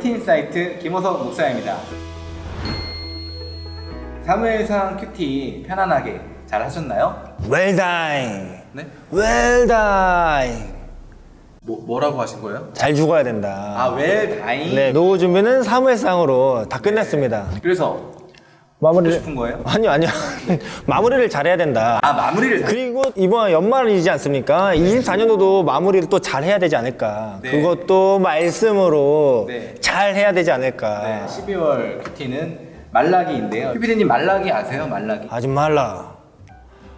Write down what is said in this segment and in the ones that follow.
큐티 인사이트 김호석 목사입니다. 사무엘상 큐티 편안하게 잘 하셨나요? Well done. 네? Well done. 뭐라고 하신 거예요? 잘 죽어야 된다. 아, 웰 다잉. 네, 노후 준비는 사무엘상으로 다 끝냈습니다. 그래서 마무리를 싶은 거예요? 아니요. 마무리를 잘해야 된다. 아, 마무리를 그리고 이번 연말이지 않습니까? 24년도도 마무리를 또 잘 해야 되지 않을까. 네. 그것도 말씀으로 네. 잘 해야 되지 않을까. 네, 12월 큐티는 말라기인데요. 큐피디님 말라기 아세요? 말라기. 하지 말라.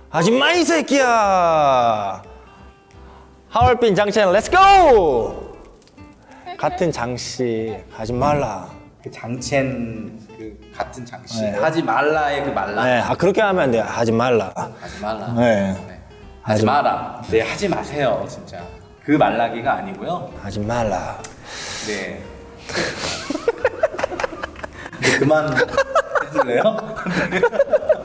하지 마, 이 새끼야. 하얼빈 장첸 렛츠고. 같은 장씨 하지 말라. 그 장첸 그 같은 장씨. 네. 하지 말라의 그 말라. 네, 그렇게 하면 안 돼요. 하지 말라. 하지 말라. 네. 네. 하지 마라. 네, 하지 마세요, 진짜. 그 말라기가 아니고요. 하지 말라. 네. 네, 그만 해줄래요?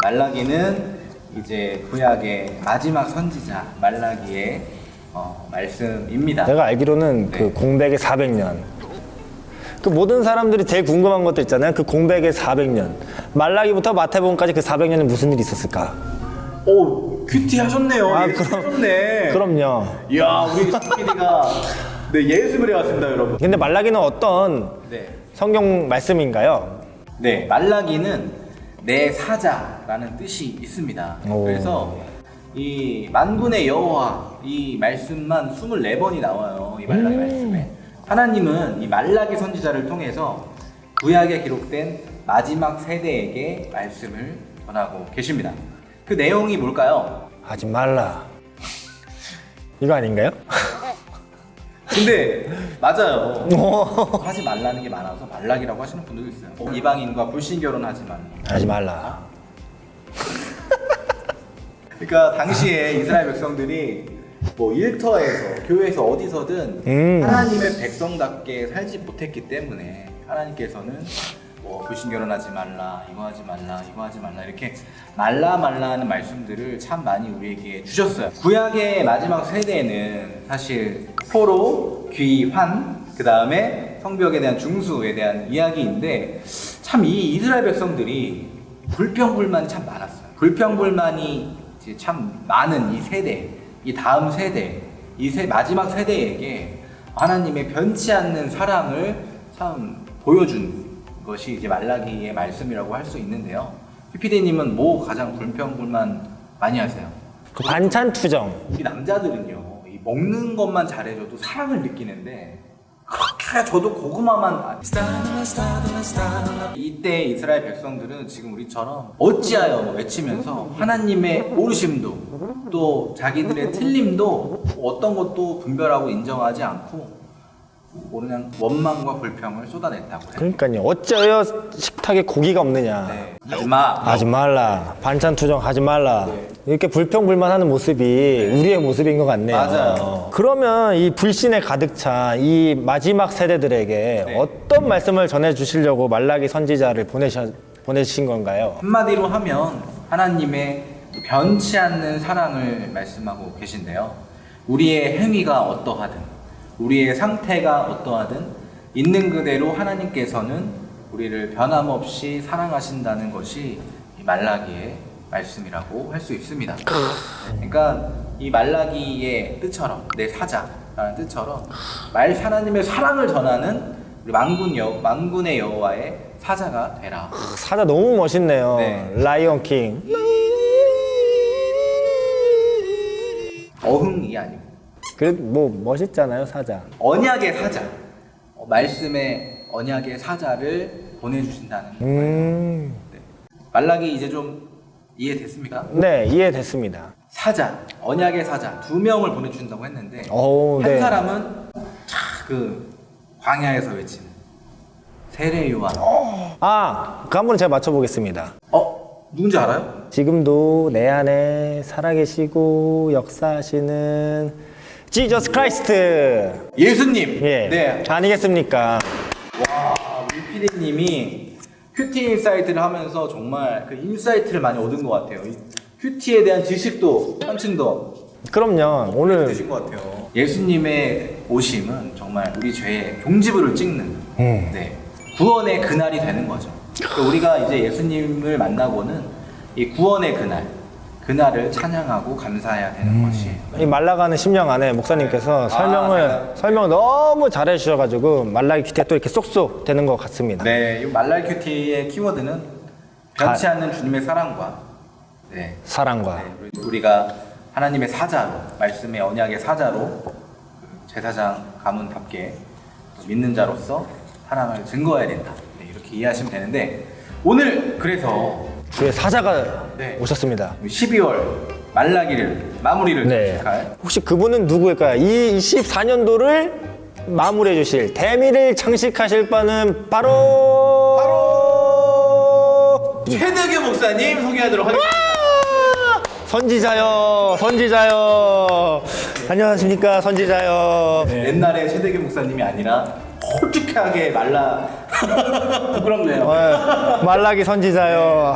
말라기는 이제 구약의 마지막 선지자 말라기의 말씀입니다. 내가 알기로는 네. 그 공백의 400년. 그 모든 사람들이 제일 궁금한 것도 있잖아요. 그 공백의 400년. 말라기부터 마태복음까지 그 400년에 무슨 일이 있었을까? 오, 큐티 하셨네요. 아, 예습 그럼- 하셨네. 그럼요. 이야, 우리 PD가 네, 예습을 해왔습니다, 여러분. 근데 말라기는 어떤 네. 성경 말씀인가요? 네, 말라기는 내 사자라는 뜻이 있습니다. 오. 그래서 이 만군의 여호와 이 말씀만 24번이 나와요. 이 말라기 말씀에. 하나님은 이 말라기 선지자를 통해서 구약에 기록된 마지막 세대에게 말씀을 전하고 계십니다. 그 내용이 뭘까요? 하지 말라. 이거 아닌가요? 근데 맞아요. 하지 말라는 게 많아서 말라기라고 하시는 분들도 있어요. 이방인과 불신 결혼하지 말라. 하지 말라. 그러니까 당시에 이스라엘 백성들이 뭐 일터에서 교회에서 어디서든 하나님의 백성답게 살지 못했기 때문에 하나님께서는 뭐 불신 결혼하지 말라, 이거 하지 말라, 이거 하지 말라 이렇게 말라 하는 말씀들을 참 많이 우리에게 주셨어요. 구약의 마지막 세대는 사실 포로, 귀환, 그 다음에 성벽에 대한 중수에 대한 이야기인데 참 이 이스라엘 백성들이 불평불만이 참 많았어요. 불평불만이 이제 참 많은 이 세대, 이 다음 세대, 마지막 세대에게 하나님의 변치 않는 사랑을 참 보여준 것이 이제 말라기의 말씀이라고 할 수 있는데요. PPD님은 뭐 가장 불평불만 많이 하세요? 그 반찬 투정. 우리 남자들은요, 이 먹는 것만 잘해줘도 사랑을 느끼는데 그렇게 저도 고구마만 이때 이스라엘 백성들은 지금 우리처럼 어찌하여 뭐 외치면서 하나님의 오르심도 또 자기들의 틀림도 어떤 것도 분별하고 인정하지 않고 그냥 원망과 불평을 쏟아냈다고 해요. 그러니까요. 어째요 식탁에 고기가 없느냐. 네. 하지마. 하지 말라. 반찬 투정 하지 말라. 네. 이렇게 불평불만하는 모습이 우리의 모습인 것 같네요. 맞아요. 그러면 이 불신에 가득 찬 이 마지막 세대들에게 네. 어떤 말씀을 전해주시려고 말라기 선지자를 보내신 건가요? 한마디로 하면 하나님의 변치 않는 사랑을 말씀하고 계신데요. 우리의 행위가 어떠하든 우리의 상태가 어떠하든 있는 그대로 하나님께서는 우리를 변함없이 사랑하신다는 것이 이 말라기의 말씀이라고 할 수 있습니다. 그러니까 이 말라기의 뜻처럼 내 사자라는 뜻처럼 하나님의 사랑을 전하는 우리 만군의 여호와의 사자가 되라. 사자 너무 멋있네요. 네. 라이언 킹. 어흥이 아니고 그래 뭐 멋있잖아요 사자. 언약의 사자, 말씀의 언약의 사자를 보내주신다는 거예요. 네. 말라기 이제 좀 이해됐습니까? 네 이해됐습니다. 사자, 언약의 사자 2명을 보내주신다고 했는데 오, 한 네. 사람은 그 광야에서 외치는 세례 요한. 그 한 분은 제가 맞춰보겠습니다. 누군지 알아요? 지금도 내 안에 살아계시고 역사하시는 지저스 크라이스트. 예수님. 예. 네. 아니겠습니까? 와, 우리 PD님이 큐티 인사이트를 하면서 정말 그 인사이트를 많이 얻은 것 같아요. 이 큐티에 대한 지식도 한층 더 그럼요. 오늘 되신 것 같아요. 예수님의 오심은 정말 우리 죄의 종지부를 찍는 네, 구원의 그날이 되는 거죠. 그러니까 우리가 이제 예수님을 만나고는 이 구원의 그날을 찬양하고 감사해야 되는 것이에요. 이 말라가는 심령 안에 목사님께서 설명을 너무 잘해 주셔가지고 말라기 큐티가 또 이렇게 쏙쏙 되는 것 같습니다. 네, 이 말라기 큐티의 키워드는 변치 않는 주님의 사랑과 네, 사랑과 네, 우리가 하나님의 사자로, 말씀의 언약의 사자로 제사장 가문답게 믿는 자로서 사랑을 증거해야 된다. 네, 이렇게 이해하시면 되는데 오늘 그래서 주의 사자가 네. 오셨습니다. 12월 말라기를 마무리를 네. 해주실까요? 혹시 그분은 누구일까요? 이 24년도를 마무리해 주실 대미를 장식하실 분은 바로 최대규 목사님 소개하도록 하겠습니다. 선지자요. 안녕하십니까, 선지자요. 옛날에 최대규 목사님이 아니라 홀쭉하게 부끄럽네요. 말라기 선지자요.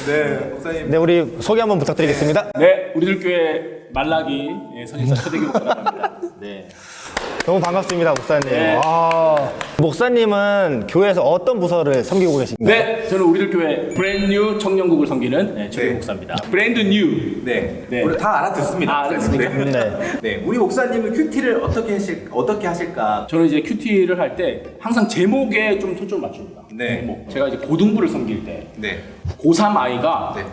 네, 목사님. 네, 우리 소개 한번 부탁드리겠습니다. 네, 우리들 교회 말라기 선지자 최대규 목사입니다. 네. 너무 반갑습니다, 목사님. 네. 목사님은 교회에서 어떤 부서를 섬기고 계십니까? 네, 저는 우리들 교회 브랜뉴 청년국을 섬기는 최대규 네. 목사입니다. 브랜드 뉴. 네, 네. 우리 다 알아듣습니다. 아, 알았습니까? 네. 네. 네, 우리 목사님은 큐티를 어떻게 하실까? 저는 이제 큐티를 할 때 항상 제목에 좀 초점을 맞춥니다. 네. 제목. 제가 이제 고등부를 섬길 때 네, 고3 아이가 네.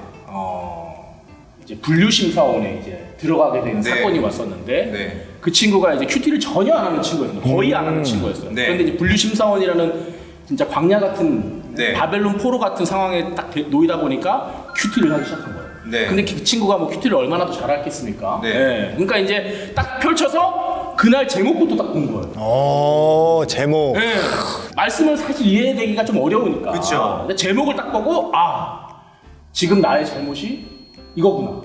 이제 분류심사원에 이제 들어가게 된 네. 사건이 왔었는데 네. 그 친구가 이제 큐티를 전혀 안 하는 친구였어요. 거의 안 하는 친구였어요. 네. 그런데 이제 분류심사원이라는 진짜 광야 같은 네. 바벨론 포로 같은 상황에 딱 놓이다 보니까 큐티를 하기 시작한 거예요. 네. 근데 그 친구가 뭐 큐티를 얼마나 더 잘했겠습니까? 네. 그러니까 이제 딱 펼쳐서 그날 제목부터 딱 본 거예요. 제목. 네. 말씀을 사실 이해되기가 좀 어려우니까. 그쵸. 근데 제목을 딱 보고 지금 나의 잘못이 이거구나.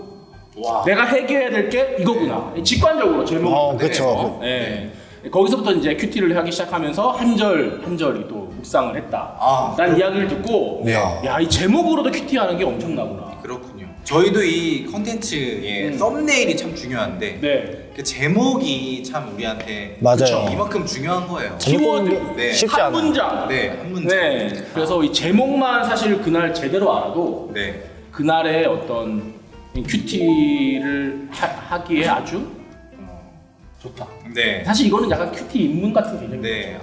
와. 내가 해결해야 될 게 이거구나. 직관적으로 제목을 그쵸. 네. 거기서부터 이제 큐티를 하기 시작하면서 한 절 한 절이 또 묵상을 했다. 라는 이야기를 듣고 야, 이 제목으로도 큐티하는 게 엄청나구나. 그렇군요. 저희도 이 컨텐츠의 썸네일이 참 중요한데 네. 그 제목이 참 우리한테 맞아요. 이만큼 중요한 거예요. 키워드. 네. 쉽지 한 않아요. 문장. 네, 한 문장. 네. 그래서 이 제목만 사실 그날 제대로 알아도 네. 그날의 어떤 큐티를 하기에 아주 좋다. 네. 사실 이거는 약간 큐티 입문 같은 개념이에요. 네,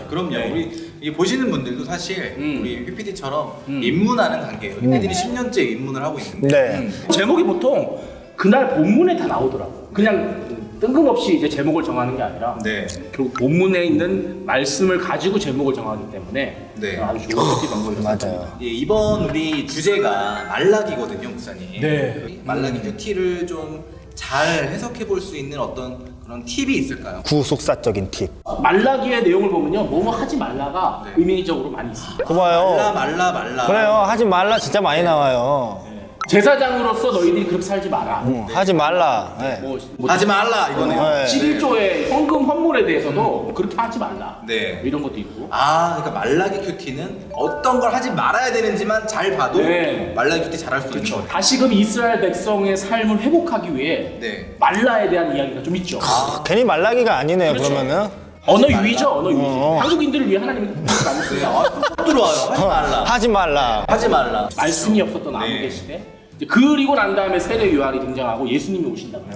그럼요. 네. 우리 이 보시는 분들도 사실 우리 휘피디처럼 음. 입문하는 단계예요. 휘피디는 10년째 입문을 하고 있는데 네. 제목이 보통 그날 본문에 다 나오더라고요. 그냥 뜬금없이 이제 제목을 정하는 게 아니라 네. 결국 본문에 있는 말씀을 가지고 제목을 정하기 때문에 네. 아주 좋은 큐티 방법이라고 맞아요. 생각합니다. 예, 이번 우리 주제가 말라기거든요, 목사님. 네. 말라기 큐티를 좀 잘 해석해 볼 수 있는 어떤 그런 팁이 있을까요? 구속사적인 팁. 말라기의 내용을 보면요, 뭐뭐 하지 말라가 네. 의미적으로 많이 있습니다. 그봐요. 말라. 그래요. 하지 말라 진짜 많이 나와요. 제사장으로서 너희들이 그렇게 살지 마라. 하지 말라. 네. 뭐 하지 말라 이거네요. 네. 11조의 현금 환물에 대해서도 그렇게 하지 말라. 네. 뭐 이런 것도 있고. 그러니까 말라기 큐티는 어떤 걸 하지 말아야 되는지만 잘 봐도 네. 말라기 큐티 잘할 수 있는 그렇죠. 거예요. 다시금 이스라엘 백성의 삶을 회복하기 위해 네. 말라에 대한 이야기가 좀 있죠. 괜히 말라기가 아니네요, 그렇죠. 그러면은. 언어 유희죠, 언어 유희. 한국인들을 위해 하나님이 그렇게 만드셨어요. 쏙 들어와요. 하지 말라. 하지 말라. 하지 말라. 말씀이 없었던 아무개 네. 시대. 이제 그리고 난 다음에 세례 요한이 등장하고 예수님이 오신다고.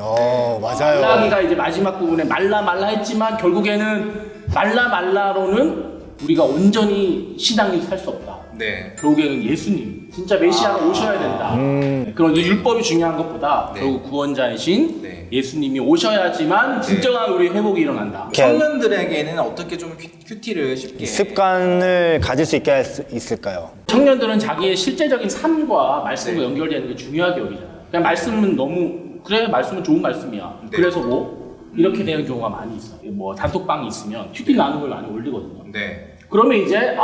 맞아요. 말라기가 이제 마지막 부분에 말라 했지만 결국에는 말라로는 우리가 온전히 신앙이 살 수 없다. 네. 결국에는 예수님, 진짜 메시아가 오셔야 된다. 네, 그런 이제 율법이 중요한 것보다 네. 결국 구원자이신 네. 예수님이 오셔야지만 진정한 우리 회복이 일어난다. 청년들에게는 어떻게 좀 큐티를 쉽게 습관을 가질 수 있게 있을까요? 청년들은 자기의 실제적인 삶과 말씀과 네. 연결되는 게 중요하게 여기잖아요. 그냥 말씀은 너무 그래 말씀은 좋은 말씀이야. 네. 그래서 뭐 이렇게 되는 경우가 많이 있어요. 뭐 단톡방이 있으면 큐티 나누는 걸 많이 올리거든요. 네. 그러면 이제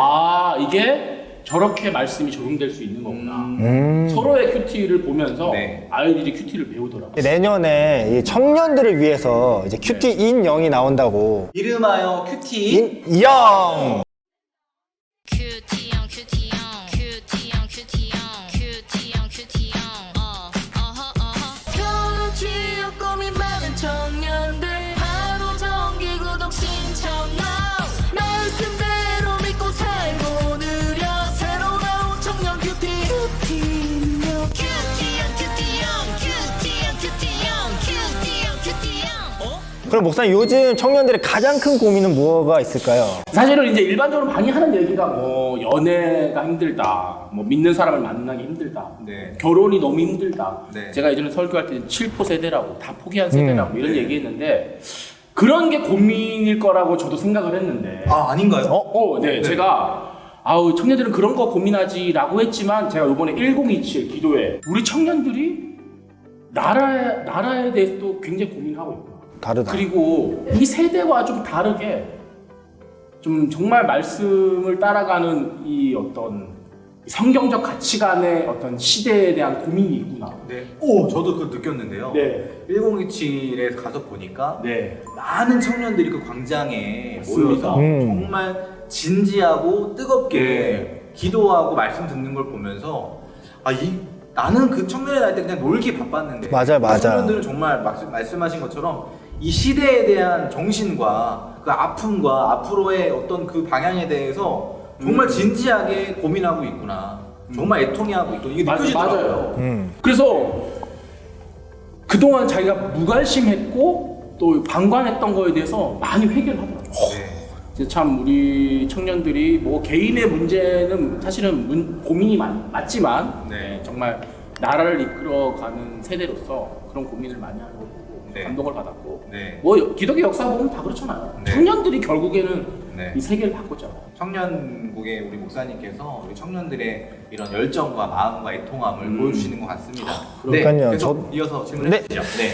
이게 저렇게 말씀이 적용될 수 있는 거구나. 서로의 큐티를 보면서 네. 아이들이 큐티를 배우더라고요. 내년에 이 청년들을 위해서 이제 큐티 인영이 나온다고. 이름하여 큐티 인영! 큐티형 큐티형 큐티형 큐티형 큐티형 큐티형 결혼 취업 고민 많은 청년들 그럼 목사님 요즘 청년들의 가장 큰 고민은 뭐가 있을까요? 사실은 이제 일반적으로 많이 하는 얘기가 뭐 연애가 힘들다, 뭐 믿는 사람을 만나기 힘들다, 네. 결혼이 너무 힘들다. 네. 제가 예전에 설교할 때는 7포 세대라고 다 포기한 세대라고 이런 얘기했는데 그런 게 고민일 거라고 저도 생각을 했는데. 아닌가요? 네. 제가 아우 청년들은 그런 거 고민하지라고 했지만 제가 이번에 1027 기도회 우리 청년들이 나라에 대해서도 굉장히 고민하고 있구나. 다르다. 그리고 이 세대와 좀 다르게 좀 정말 말씀을 따라가는 이 어떤 성경적 가치관의 어떤 시대에 대한 고민이 있구나. 네. 저도 그거 느꼈는데요. 네. 1027에 가서 보니까 네. 많은 청년들이 그 광장에 맞습니다. 모여서 정말 진지하고 뜨겁게 기도하고 말씀 듣는 걸 보면서 나는 그 청년의 나이 때 그냥 놀기 바빴는데 맞아요. 청년들은 정말 말씀하신 것처럼 이 시대에 대한 정신과 그 아픔과 앞으로의 어떤 그 방향에 대해서 정말 진지하게 고민하고 있구나. 정말 애통해하고 있구나. 이게 느껴지더라고요. 맞아요. 그래서 그동안 자기가 무관심했고 또 방관했던 거에 대해서 많이 회개를 하더라고요. 네. 참 우리 청년들이 뭐 개인의 문제는 사실은 고민이 맞지만 네. 정말 나라를 이끌어가는 세대로서 그런 고민을 많이 하는 걸 보고 네. 감동을 받았고 네. 뭐 기독교 역사 보면 다 그렇잖아요. 네. 청년들이 결국에는 네. 이 세계를 바꿨잖아요. 청년국의 우리 목사님께서 우리 청년들의 이런 열정과 마음과 애통함을 보여주시는 것 같습니다. 그러니까요. 계속 이어서 질문해 주시죠. 네.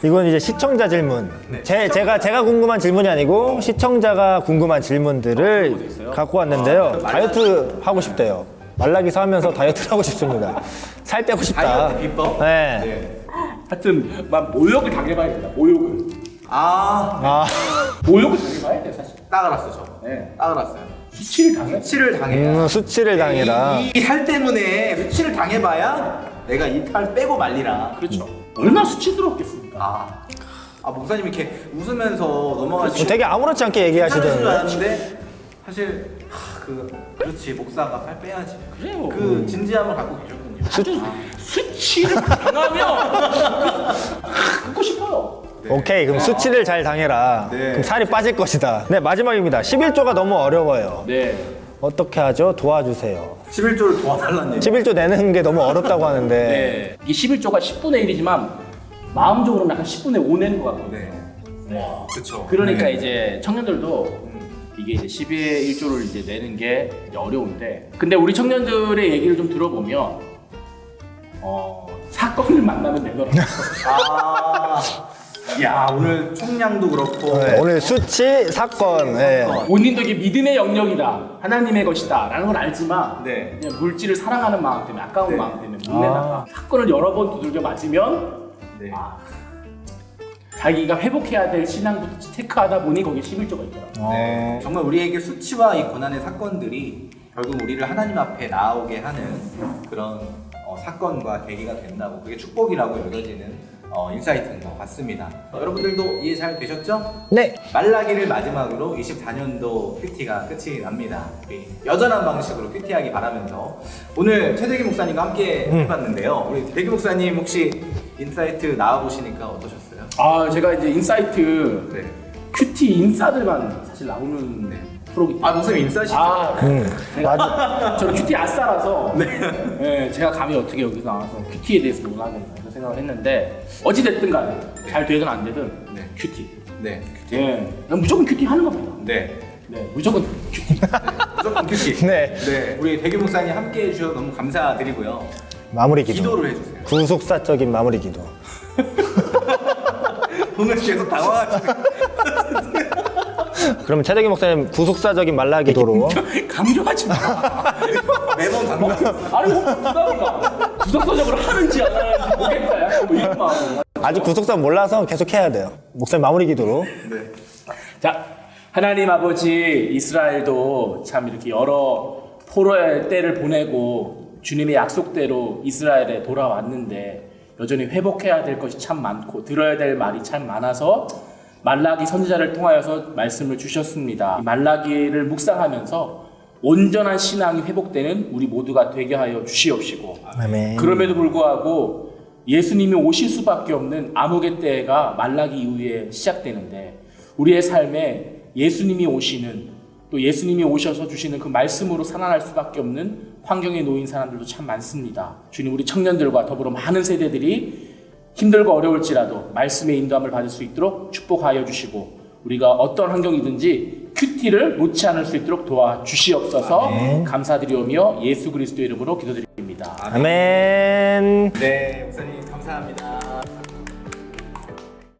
이건 이제 시청자 질문. 네. 제가 궁금한 질문이 아니고 시청자가 궁금한 질문들을 갖고 왔는데요. 다이어트 하고 싶대요. 말라기서 하면서 다이어트를 하고 싶습니다. 살 빼고 싶다. 다이어트 비법? 네. 네. 하여튼 막 모욕을 당해봐야 된다. 모욕을 당해봐야 돼 사실. 딱 알았어, 저. 네. 딱 알았어요. 수치를 당해. 수치를 당해야. 수치를 당해라. 이 살 때문에 수치를 당해봐야 내가 이 탈 빼고 말리라. 그렇죠. 얼마나 수치스럽겠습니까? 목사님 이렇게 웃으면서 넘어가시고 되게 아무렇지 않게 괜찮으신 줄 얘기하시던데. 알았는데 사실 그렇지 목사가 살 빼야지. 그래요. 그 진지함을 갖고 계셨군요. 아주 수치를 당하면 갖고 싶어요. 네. 오케이, 그럼 수치를 잘 당해라. 네. 그럼 살이 빠질 것이다. 네, 마지막입니다. 11조가 너무 어려워요. 네. 어떻게 하죠? 도와주세요. 11조를 도와달라는 얘기. 11조 내는 게 너무 어렵다고 하는데. 네. 이 11조가 10분의 1이지만 마음적으로는 약간 10분의 5 내는 것 같거든요. 네. 그렇죠. 그러니까 네. 이제 청년들도 이게 이제 10의 1조를 이제 내는 게 이제 어려운데 근데 우리 청년들의 얘기를 좀 들어보면 사건을 만나면 내더라고요. 야 오늘 총량도 그렇고 네, 오늘 수치, 사건. 네. 본인도 이게 믿음의 영역이다, 하나님의 것이다 라는 걸 알지만 네. 그냥 물질을 사랑하는 마음 때문에 아까운 네. 마음 때문에 못 내다가 사건을 여러 번 두들겨 맞으면 네. 자기가 회복해야 될 신앙부터 체크하다 보니 거기에 11조가 있더라고요. 네. 정말 우리에게 수치와 이 고난의 사건들이 결국 우리를 하나님 앞에 나오게 하는 그런 사건과 계기가 된다고 그게 축복이라고 여겨지는 인사이트인 것 같습니다. 여러분들도 이해 잘 되셨죠? 네. 말라기를 마지막으로 24년도 큐티가 끝이 납니다. 우리 여전한 방식으로 큐티하기 바라면서 오늘 최대기 목사님과 함께 해봤는데요. 우리 대기 목사님 혹시 인사이트 나와보시니까 어떠셨어요? 제가 이제 인사이트 네. 큐티 인싸들만 사실 나오는 프로그램. 목사님 인싸시죠? 제가 저는 큐티 아싸라서 네, 제가 감히 어떻게 여기서 나와서 큐티에 대해서 논하겠나 이런 생각을 했는데 어찌 됐든 간에 잘 되든 안 되든 네. 큐티. 네. 네, 난 무조건 큐티 하는 겁니다. 네. 네, 무조건 큐티. 무조건 큐티. 네. 네. 우리 대기 목사님 함께 해주셔서 너무 감사드리고요. 마무리 기도. 기도를 해주세요. 구속사적인 마무리 기도. 오늘 계속 당황하시는. 그럼 최대기 목사님 구속사적인 말라 기도로. 강조하지 마. 매번 당황. 아니 뭐 부담이가 구속서적으로 하는지 안 하는지 모르겠다. 약간 뭐 이런 마음. 아직 구속사 몰라서 계속 해야 돼요. 목사님 마무리 기도로. 네. 자, 하나님 아버지, 이스라엘도 참 이렇게 여러 포로의 때를 보내고 주님의 약속대로 이스라엘에 돌아왔는데 여전히 회복해야 될 것이 참 많고 들어야 될 말이 참 많아서 말라기 선지자를 통하여서 말씀을 주셨습니다. 이 말라기를 묵상하면서 온전한 신앙이 회복되는 우리 모두가 되게 하여 주시옵시고 아멘. 그럼에도 불구하고 예수님이 오실 수밖에 없는 암흑의 때가 말라기 이후에 시작되는데 우리의 삶에 예수님이 오시는 또 예수님이 오셔서 주시는 그 말씀으로 살아날 수밖에 없는 환경에 놓인 사람들도 참 많습니다. 주님 우리 청년들과 더불어 많은 세대들이 힘들고 어려울지라도 말씀의 인도함을 받을 수 있도록 축복하여 주시고 우리가 어떤 환경이든지 큐티를 놓지 않을 수 있도록 도와주시옵소서. 아멘. 감사드리오며 예수 그리스도의 이름으로 기도드립니다. 아멘. 네, 목사님 감사합니다.